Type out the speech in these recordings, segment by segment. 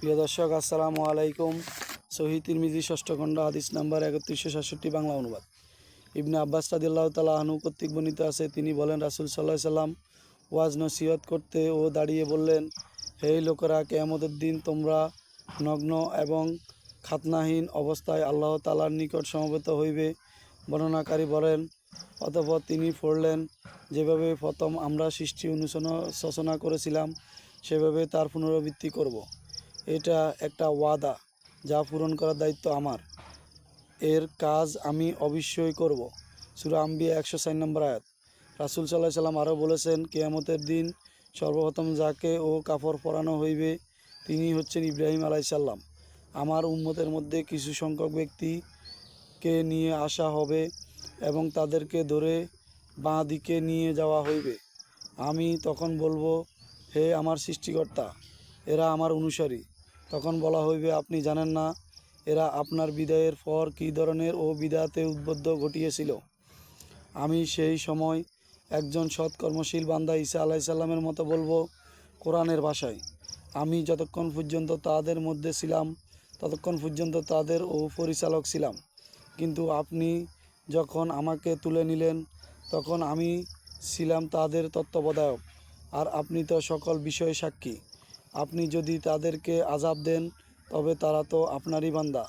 প্রিয় দর্শক, আসসালামু আলাইকুম। সহিহ তিরমিজি ষষ্ঠ খণ্ড হাদিস নাম্বার ৩১৬৭ বাংলা অনুবাদ। ইবনে আব্বাস রাদিয়াল্লাহু তাআলা আনহু কর্তৃক বর্ণিত আছে, তিনি বলেন, রাসূল সাল্লাল্লাহু আলাইহি সাল্লাম ওয়াজ নসিহত করতে ও দাঁড়িয়ে বললেন, হে লোকেরা, কিয়ামতের দিন তোমরা নগ্ন এবং খাতনাহীন অবস্থায় আল্লাহ তাআলার নিকট সমবেত হইবে। বর্ণনাকারী বলেন, অতঃপর তিনি পড়লেন, যেভাবে প্রথম আমরা সৃষ্টি অনুশোচনা করেছিলাম সেভাবে তার পুনরাবৃত্তি করব। এটা একটা ওয়াদা যা পূরণ করার দায়িত্ব আমার। এর কাজ আমি অবশ্যই করব। সূরা আম্বিয়া ১০৪ নম্বর আয়াত। রাসূল সাল্লাল্লাহু আলাইহি সাল্লাম আরও বলেছেন, কিয়ামতের দিন সর্বপ্রথম যাকে ও কাপড় পরানো হইবে তিনি হচ্ছেন ইব্রাহিম আলাইহিস সালাম। আমার উম্মতের মধ্যে কিছু সংখ্যক ব্যক্তিকে নিয়ে আসা হবে এবং তাদেরকে ধরে বাঁ দিকে নিয়ে যাওয়া হইবে। আমি তখন বলবো, হে আমার সৃষ্টিকর্তা, এরা আমার অনুসারী। তখন বলা হইবে, আপনি জানেন না এরা আপনার বিদায়ের পর কী ধরনের ও বিদআতে উদ্বুদ্ধ ঘটিয়েছিল। আমি সেই সময় একজন সৎকর্মশীল বান্দা ঈসা আলাইহিস সালামের মতো বলবো, কোরআনের ভাষায়, আমি যতক্ষণ পর্যন্ত তাদের মধ্যে ছিলাম ততক্ষণ পর্যন্ত তাদের ও পরিচালক ছিলাম, কিন্তু আপনি যখন আমাকে তুলে নিলেন তখন আমি ছিলাম তাদের তত্ত্বাবধায়ক, আর আপনি তো সকল বিষয়ে সাক্ষী। আপনি যদি তাদেরকে আযাব দেন তবে তারা তো আপনারই বান্দা,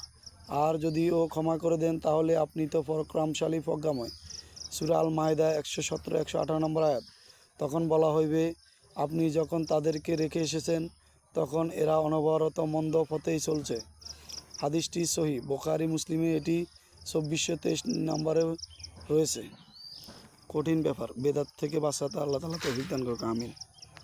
আর যদি ও ক্ষমা করে দেন তাহলে আপনি তো পরাক্রমশালী প্রজ্ঞাময়। সূরা আল মাইদা ১১৭-১১৮ নম্বর আয়াত। তখন বলা হইবে, আপনি যখন তাদেরকে রেখে এসেছেন তখন এরা অনবরত মন্দ পথেই চলছে। হাদিসটি সহিহ। বুখারী মুসলিমে এটি ২৪২৩ নম্বরে রয়েছে। কঠিন ব্যাপার, বেদাত থেকে বাঁচাতে আল্লাহ তাআলা তৌফিক দান করুক। আমিন।